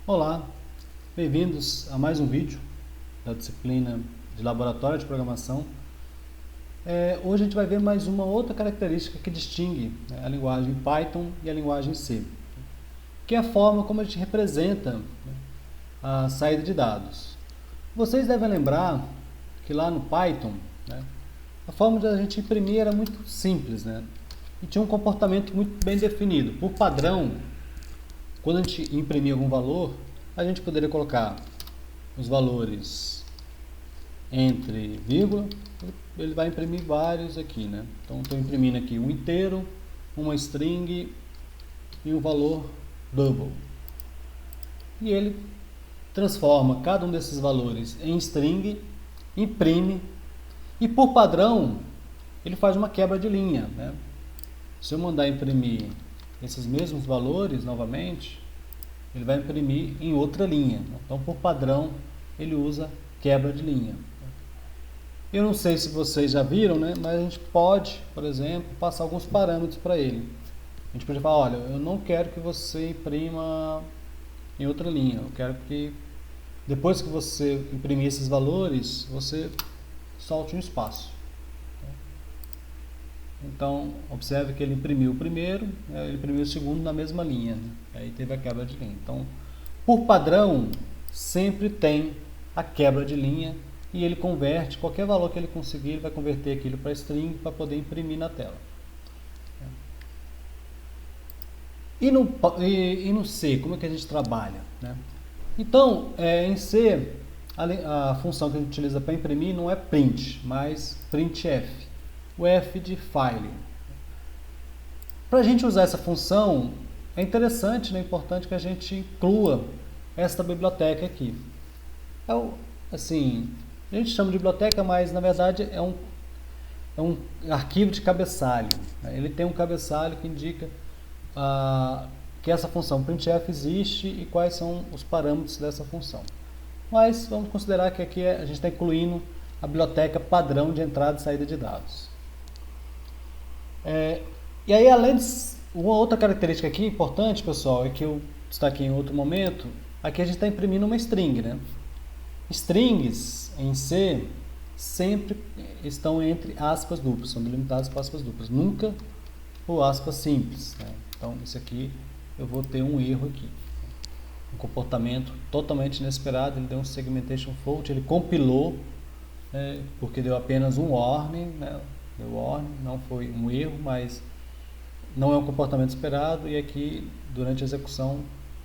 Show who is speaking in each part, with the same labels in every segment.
Speaker 1: Olá, bem-vindos a mais um vídeo da disciplina de Laboratório de Programação. Hoje a gente vai ver mais uma outra característica que distingue, né, a linguagem Python e a linguagem C, que é a forma como a gente representa, né, a saída de dados. Vocês devem lembrar que lá no Python, né, a forma de a gente imprimir era muito simples, né, e tinha um comportamento muito bem definido. Por padrão, quando a gente imprimir algum valor, a gente poderia colocar os valores entre vírgula, ele vai imprimir vários aqui, né? Então, estou imprimindo aqui um inteiro, uma string e um valor double. E ele transforma cada um desses valores em string, imprime, e por padrão, ele faz uma quebra de linha, né? Se eu mandar imprimir esses mesmos valores novamente, ele vai imprimir em outra linha. Então, por padrão, ele usa quebra de linha. Eu não sei se vocês já viram, né? Mas a gente pode, por exemplo, passar alguns parâmetros para ele. A gente pode falar, olha, eu não quero que você imprima em outra linha. Eu quero que, depois que você imprimir esses valores, você solte um espaço. Então, observe que ele imprimiu o primeiro, ele imprimiu o segundo na mesma linha, né? Aí teve a quebra de linha. Então, por padrão, sempre tem a quebra de linha e ele converte, qualquer valor que ele conseguir, ele vai converter aquilo para string para poder imprimir na tela. E no C, como é que a gente trabalha, né? Então, em C, a função que a gente utiliza para imprimir não é print, mas printf. O F de file. Para a gente usar essa função, é interessante, né, importante que a gente inclua esta biblioteca aqui. Assim, a gente chama de biblioteca, mas na verdade é um arquivo de cabeçalho. Ele tem um cabeçalho que indica que essa função printf existe e quais são os parâmetros dessa função. Mas vamos considerar que aqui a gente está incluindo a biblioteca padrão de entrada e saída de dados. E aí, além de uma outra característica aqui importante, pessoal, é que eu destaquei em outro momento, aqui a gente está imprimindo uma string, né? Strings em C sempre estão entre aspas duplas, são delimitadas por aspas duplas, nunca por aspas simples, né? Então, isso aqui eu vou ter um erro aqui. Um comportamento totalmente inesperado, ele deu um segmentation fault, ele compilou, né, porque deu apenas um warning, né? Deu warning, não foi um erro, mas não é um comportamento esperado e aqui durante a execução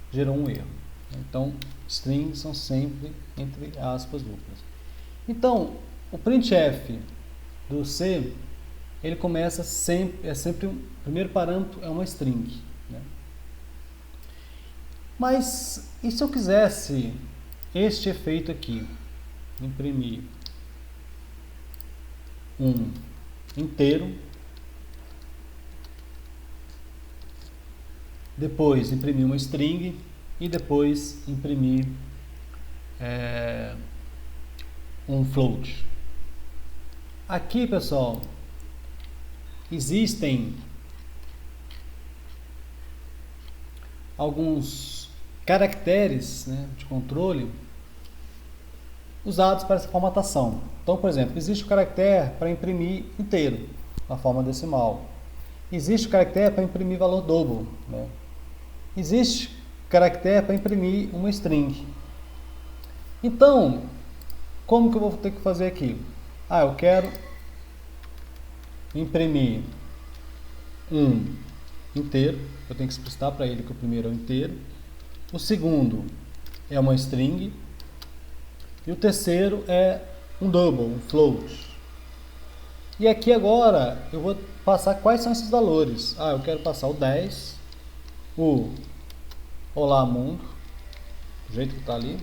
Speaker 1: gerou um erro. Então, strings são sempre entre aspas duplas. Então, o printf do C, ele começa sempre o primeiro parâmetro é uma string, né? Mas e se eu quisesse este efeito aqui, imprimir um inteiro, depois imprimir uma string e depois imprimir um float. Aqui, pessoal, existem alguns caracteres, né, de controle usados para essa formatação. Então, por exemplo, existe o caractere para imprimir inteiro, na forma decimal. Existe o caractere para imprimir valor double, né? Existe caractere para imprimir uma string. Então, como que eu vou ter que fazer aqui? Eu quero imprimir um inteiro, eu tenho que explicitar para ele que o primeiro é o inteiro. O segundo é uma string. E o terceiro é um double, um float. E aqui agora eu vou passar quais são esses valores. Eu quero passar o 10, o Olá Mundo, do jeito que está ali,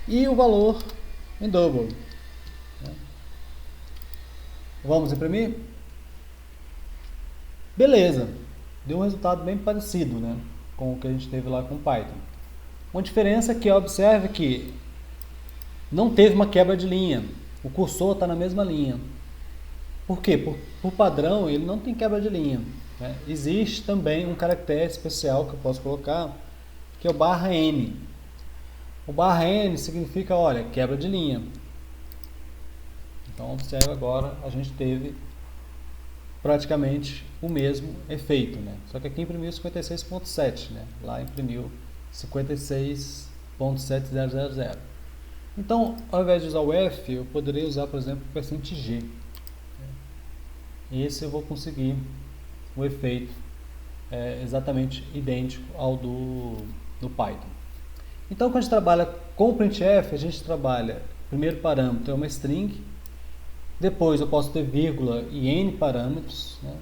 Speaker 1: e o valor em double. Vamos imprimir? Beleza, deu um resultado bem parecido, né, com o que a gente teve lá com o Python. Uma diferença que observe que não teve uma quebra de linha. O cursor está na mesma linha. Por quê? Por padrão, ele não tem quebra de linha, né? Existe também um caractere especial que eu posso colocar, que é o barra N. O barra N significa, olha, quebra de linha. Então, observe agora, a gente teve praticamente o mesmo efeito, né? Só que aqui imprimiu 56.7, né? Lá imprimiu 56.7000. Então, ao invés de usar o F, eu poderia usar, por exemplo, o %G. Esse eu vou conseguir o efeito exatamente idêntico ao do Python. Então, quando a gente trabalha com o printf, a gente trabalha, o primeiro parâmetro é uma string, depois eu posso ter vírgula e n parâmetros, né,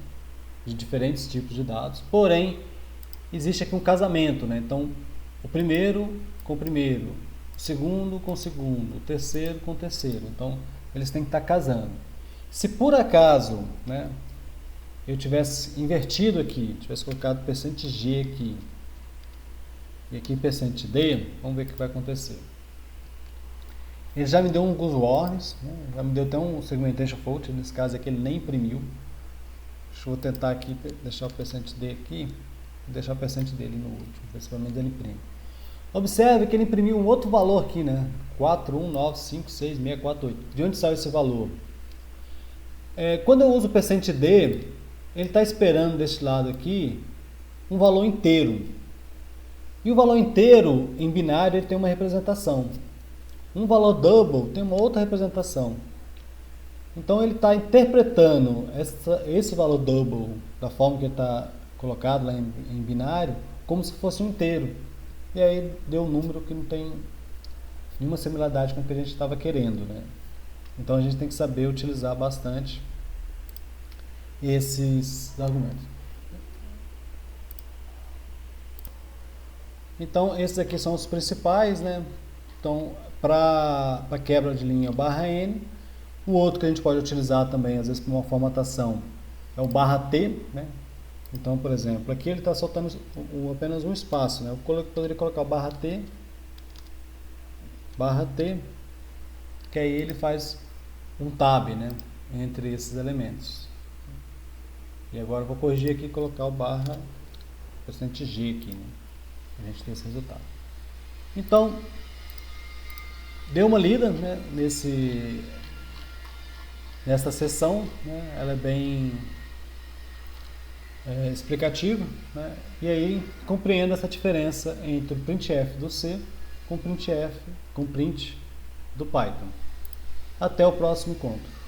Speaker 1: de diferentes tipos de dados, porém, existe aqui um casamento, né? Então, o primeiro com o primeiro, o segundo com o segundo, o terceiro com o terceiro. Então, eles têm que estar casando. Se por acaso, né, eu tivesse invertido aqui, tivesse colocado %G aqui, e aqui %D, vamos ver o que vai acontecer. Ele já me deu alguns warnings, né? Já me deu até um segmentation fault, nesse caso aqui ele nem imprimiu. Deixa eu tentar aqui, deixar o %D aqui, deixar o %D ali no último, ver se pelo menos ele imprime. Observe que ele imprimiu um outro valor aqui, né? 419564648. De onde saiu esse valor? Quando eu uso o %D, ele está esperando deste lado aqui um valor inteiro. E o valor inteiro, em binário, ele tem uma representação. Um valor double tem uma outra representação. Então ele está interpretando esse valor double, da forma que ele está colocado lá em binário, como se fosse um inteiro. E aí deu um número que não tem nenhuma similaridade com o que a gente estava querendo, né? Então a gente tem que saber utilizar bastante esses argumentos. Então esses aqui são os principais, né? Então para quebra de linha, o barra N. O outro que a gente pode utilizar também, às vezes, para uma formatação, é o barra T, né? Então, por exemplo, aqui ele está soltando apenas um espaço, né? Eu poderia colocar o barra T, que aí ele faz um tab, né, entre esses elementos. E agora eu vou corrigir aqui e colocar o barra %G aqui, né? A gente tem esse resultado. Então, dê uma lida, né, nessa seção, né, ela é bem explicativa, né, e aí compreenda essa diferença entre o printf do C com o print do Python. Até o próximo encontro.